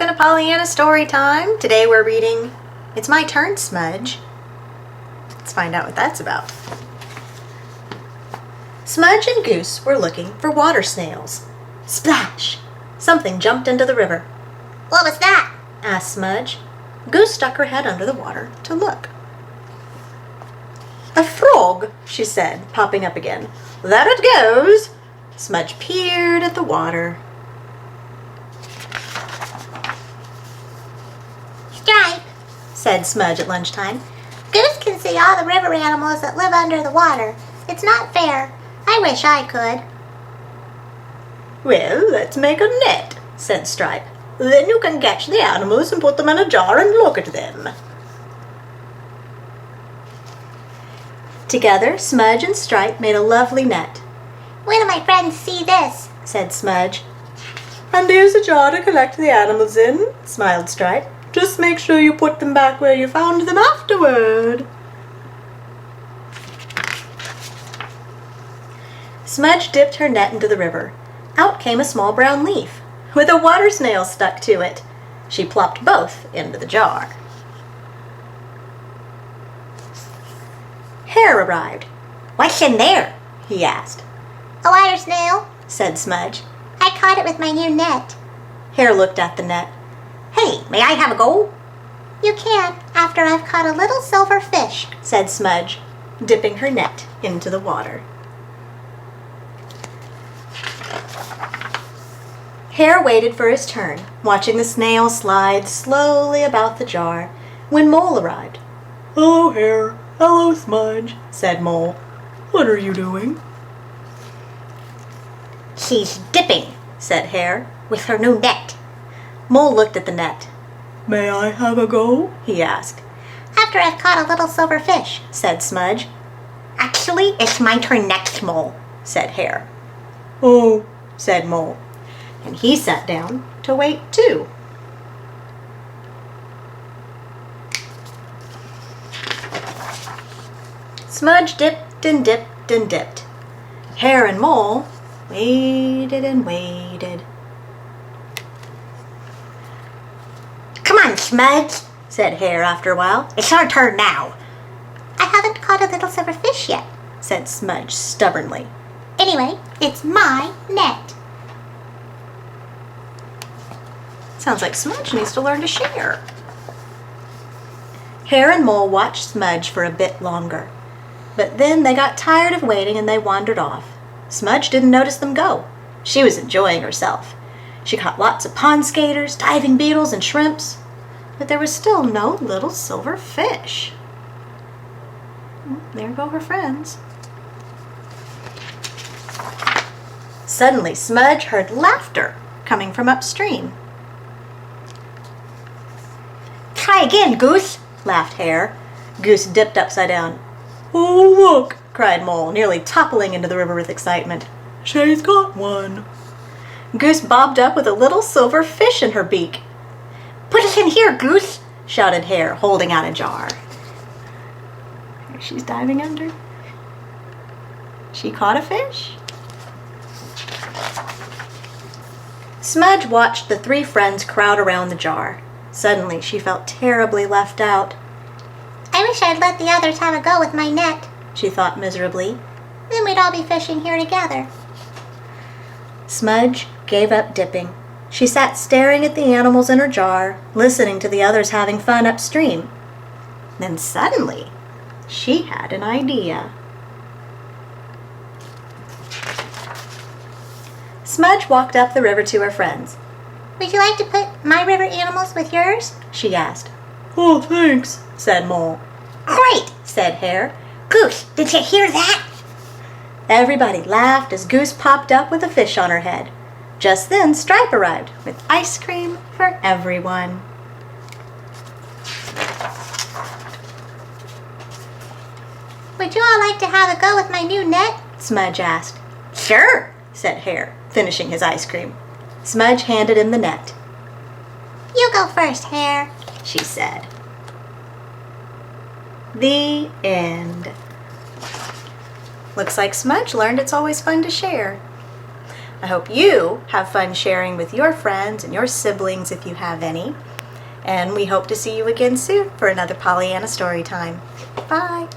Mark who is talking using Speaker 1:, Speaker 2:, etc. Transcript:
Speaker 1: welcome to Pollyanna Storytime. Today we're reading It's My Turn, Smudge. Let's find out what that's about. Smudge and Goose were looking for water snails. Splash! Something jumped into the river.
Speaker 2: What was that?
Speaker 1: Asked Smudge. Goose stuck her head under the water to look. A frog, she said, popping up again. There it goes! Smudge peered at the water.
Speaker 2: Stripe, said Smudge at lunchtime. Goose can see all the river animals that live under the water. It's not fair. I wish I could.
Speaker 1: Well, let's make a net, said Stripe. Then you can catch the animals and put them in a jar and look at them. Together, Smudge and Stripe made a lovely net.
Speaker 2: When do my friends see this?
Speaker 1: Said Smudge. And here's a jar to collect the animals in, smiled Stripe. Just make sure you put them back where you found them afterward. Smudge dipped her net into the river. Out came a small brown leaf, with a water snail stuck to it. She plopped both into the jar. Hare arrived. What's in there? He asked.
Speaker 2: A water snail,
Speaker 1: said Smudge.
Speaker 2: I caught it with my new net.
Speaker 1: Hare looked at the net. Hey, may I have a go?
Speaker 2: You can, after I've caught a little silver fish,
Speaker 1: said Smudge, dipping her net into the water. Hare waited for his turn, watching the snail slide slowly about the jar, when Mole arrived. Hello, Hare. Hello, Smudge, said Mole. What are you doing?
Speaker 2: She's dipping, said Hare, with her new net.
Speaker 1: Mole looked at the net. May I have a go? He asked.
Speaker 2: After I've caught a little silver fish,
Speaker 1: said Smudge.
Speaker 2: Actually, it's my turn next, Mole, said Hare.
Speaker 1: Oh, said Mole. And he sat down to wait too. Smudge dipped and dipped and dipped. Hare and Mole waited and waited.
Speaker 2: Come on, Smudge,
Speaker 1: said Hare after a while.
Speaker 2: It's our turn now. I haven't caught a little silver fish yet,
Speaker 1: said Smudge stubbornly.
Speaker 2: Anyway, it's my net.
Speaker 1: Sounds like Smudge needs to learn to share. Hare and Mole watched Smudge for a bit longer. But then they got tired of waiting and they wandered off. Smudge didn't notice them go. She was enjoying herself. She caught lots of pond skaters, diving beetles, and shrimps. But there was still no little silver fish. There go her friends. Suddenly, Smudge heard laughter coming from upstream.
Speaker 2: Try again, Goose,
Speaker 1: laughed Hare. Goose dipped upside down. Oh, look, cried Mole, nearly toppling into the river with excitement. She's got one. Goose bobbed up with a little silver fish in her beak.
Speaker 2: Put it in here, Goose,
Speaker 1: shouted Hare, holding out a jar. She's diving under. She caught a fish. Smudge watched the three friends crowd around the jar. Suddenly, she felt terribly left out.
Speaker 2: I wish I'd let the others have a go with my net,
Speaker 1: she thought miserably.
Speaker 2: Then we'd all be fishing here together.
Speaker 1: Smudge gave up dipping. She sat staring at the animals in her jar, listening to the others having fun upstream. Then suddenly, she had an idea. Smudge walked up the river to her friends.
Speaker 2: Would you like to put my river animals with yours?
Speaker 1: She asked. Oh, thanks, said Mole.
Speaker 2: Great,
Speaker 1: said Hare.
Speaker 2: Goose, did you hear that?
Speaker 1: Everybody laughed as Goose popped up with a fish on her head. Just then, Stripe arrived with ice cream for everyone.
Speaker 2: Would you all like to have a go with my new net?
Speaker 1: Smudge asked. Sure, said Hare, finishing his ice cream. Smudge handed him the net.
Speaker 2: You go first, Hare,
Speaker 1: she said. The end. Looks like Smudge learned it's always fun to share. I hope you have fun sharing with your friends and your siblings if you have any. And we hope to see you again soon for another Pollyanna Storytime. Bye!